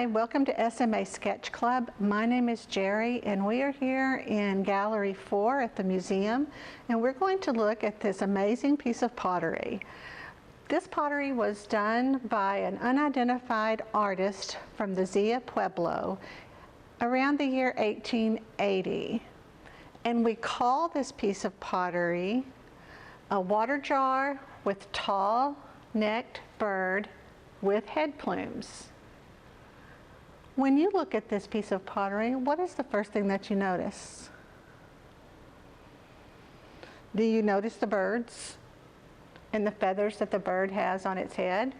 Hi, welcome to SMA Sketch Club. My name is Jerry and we are here in Gallery 4 at the museum, and we're going to look at this amazing piece of pottery. This pottery was done by an unidentified artist from the Zia Pueblo around the year 1880. And we call this piece of pottery a water jar with tall-necked bird with head plumes. When you look at this piece of pottery, what is the first thing that you notice? Do you notice the birds and the feathers that the bird has on its head?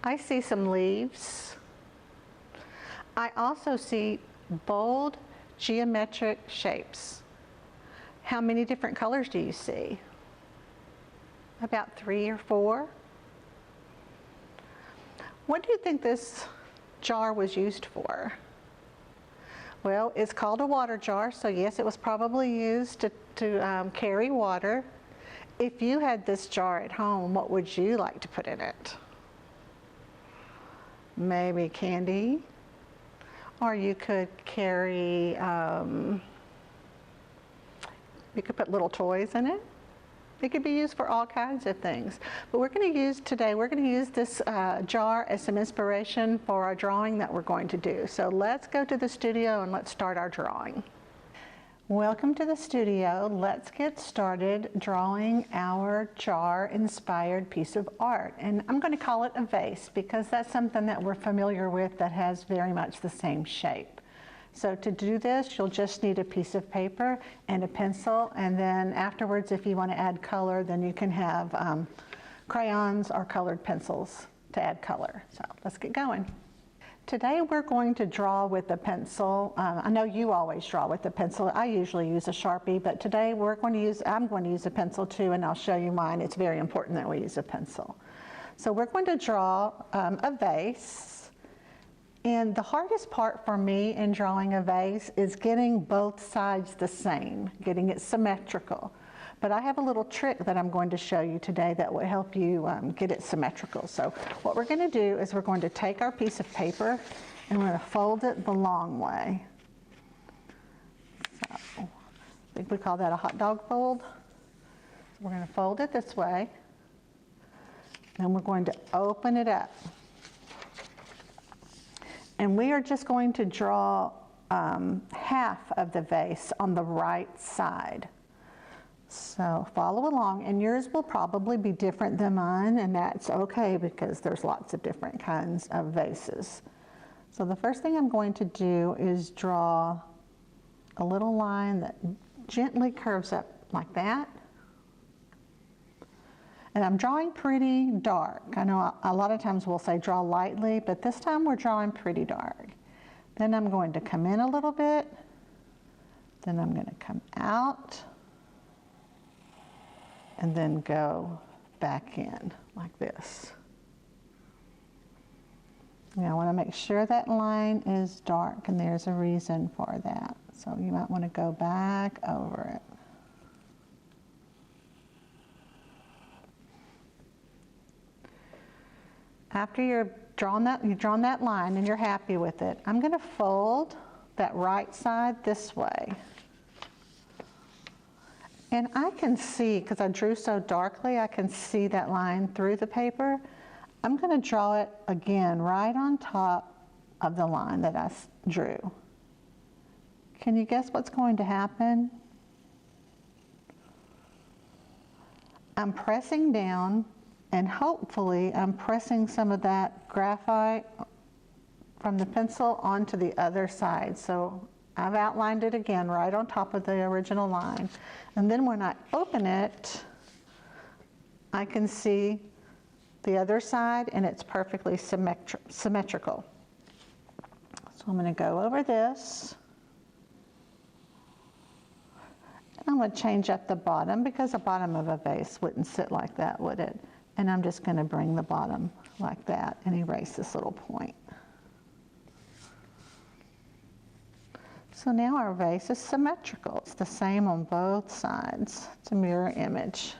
I see some leaves. I also see bold geometric shapes. How many different colors do you see? About 3 or 4. What do you think this jar was used for? Well, it's called a water jar, so yes, it was probably used to carry water. If you had this jar at home, what would you like to put in it? Maybe candy, or you could carry, you could put little toys in it. It could be used for all kinds of things. But we're going to use this jar as some inspiration for our drawing that we're going to do. So let's go to the studio and let's start our drawing. Welcome to the studio. Let's get started drawing our jar-inspired piece of art. And I'm going to call it a vase because that's something that we're familiar with that has very much the same shape. So to do this, you'll just need a piece of paper and a pencil, and then afterwards, if you want to add color, then you can have crayons or colored pencils to add color. So let's get going. Today we're going to draw with a pencil. I know you always draw with a pencil. I usually use a Sharpie, but today I'm going to use a pencil too, and I'll show you mine. It's very important that we use a pencil. So we're going to draw a vase. And the hardest part for me in drawing a vase is getting both sides the same, getting it symmetrical. But I have a little trick that I'm going to show you today that will help you get it symmetrical. So what we're going to do is we're going to take our piece of paper and we're going to fold it the long way. So I think we call that a hot dog fold. So we're going to fold it this way, and we're going to open it up. And we are just going to draw half of the vase on the right side. So follow along, and yours will probably be different than mine, and that's okay because there's lots of different kinds of vases. So the first thing I'm going to do is draw a little line that gently curves up like that. And I'm drawing pretty dark. I know a lot of times we'll say draw lightly, but this time we're drawing pretty dark. Then I'm going to come in a little bit. Then I'm going to come out. And then go back in like this. Now I want to make sure that line is dark, and there's a reason for that. So you might want to go back over it. After you've drawn that line and you're happy with it, I'm going to fold that right side this way. And I can see, because I drew so darkly, I can see that line through the paper. I'm going to draw it again right on top of the line that I drew. Can you guess what's going to happen? I'm pressing down, and hopefully I'm pressing some of that graphite from the pencil onto the other side. So I've outlined it again right on top of the original line. And then when I open it, I can see the other side, and it's perfectly symmetrical. So I'm going to go over this. And I'm going to change up the bottom because the bottom of a vase wouldn't sit like that, would it? And I'm just going to bring the bottom like that and erase this little point. So now our vase is symmetrical. It's the same on both sides. It's a mirror image.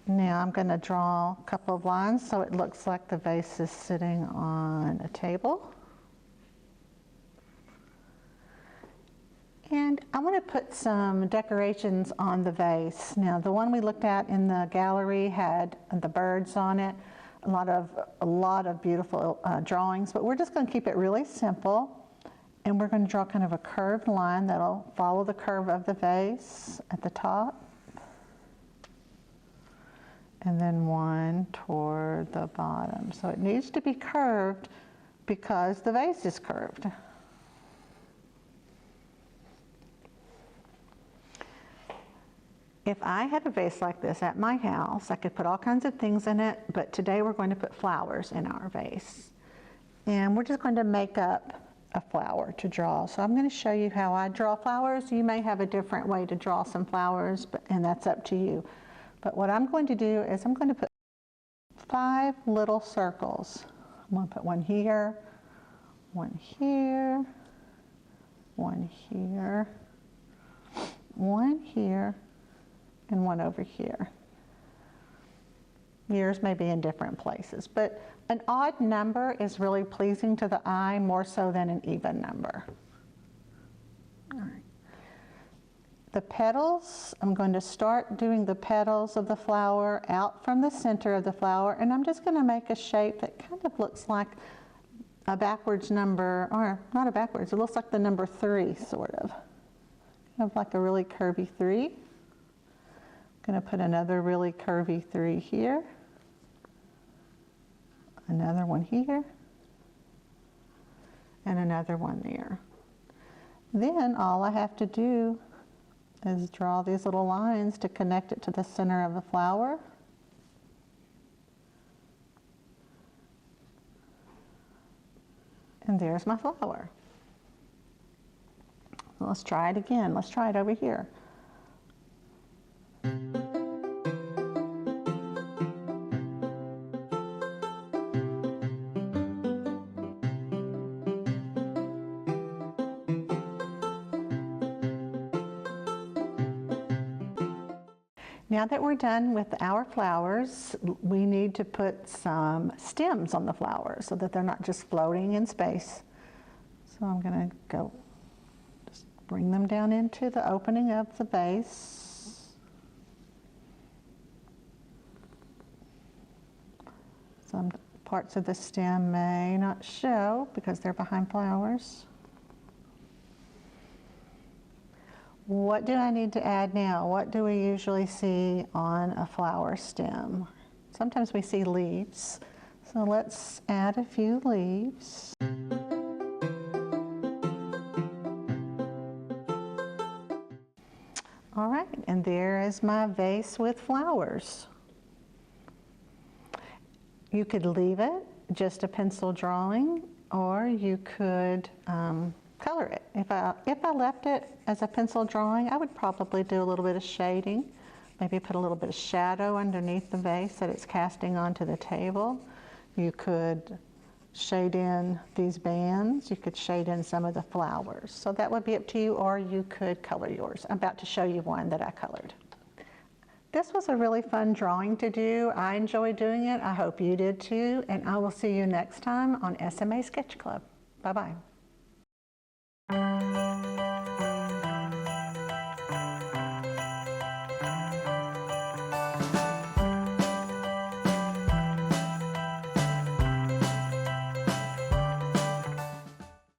Now I'm going to draw a couple of lines so it looks like the vase is sitting on a table. And I want to put some decorations on the vase. Now the one we looked at in the gallery had the birds on it, a lot of beautiful drawings, but we're just going to keep it really simple. And we're going to draw kind of a curved line that'll follow the curve of the vase at the top. And then one toward the bottom. So it needs to be curved because the vase is curved. If I had a vase like this at my house, I could put all kinds of things in it, but today we're going to put flowers in our vase. And we're just going to make up a flower to draw. So I'm going to show you how I draw flowers. You may have a different way to draw some flowers, and that's up to you. But what I'm going to do is I'm going to put 5 little circles. I'm going to put one here, one here, one here, one here, and one over here. Yours may be in different places, but an odd number is really pleasing to the eye more so than an even number. All right. The petals, I'm going to start doing the petals of the flower out from the center of the flower, and I'm just going to make a shape that kind of looks like a backwards number, or not a backwards, it looks like the number 3 sort of. Kind of like a really curvy 3. I'm going to put another really curvy 3 here. Another one here. And another one there. Then all I have to do is draw these little lines to connect it to the center of the flower. And there's my flower. Let's try it again. Let's try it over here. Now that we're done with our flowers, we need to put some stems on the flowers so that they're not just floating in space. So I'm going to go just bring them down into the opening of the vase. Some parts of the stem may not show because they're behind flowers. What do I need to add now? What do we usually see on a flower stem? Sometimes we see leaves. So let's add a few leaves. All right, and there is my vase with flowers. You could leave it just a pencil drawing, or you could color it. If I left it as a pencil drawing, I would probably do a little bit of shading, maybe put a little bit of shadow underneath the vase that it's casting onto the table. You could shade in these bands, you could shade in some of the flowers. So that would be up to you, or you could color yours. I'm about to show you one that I colored. This was a really fun drawing to do. I enjoyed doing it. I hope you did too, and I will see you next time on SMA Sketch Club. Bye-bye.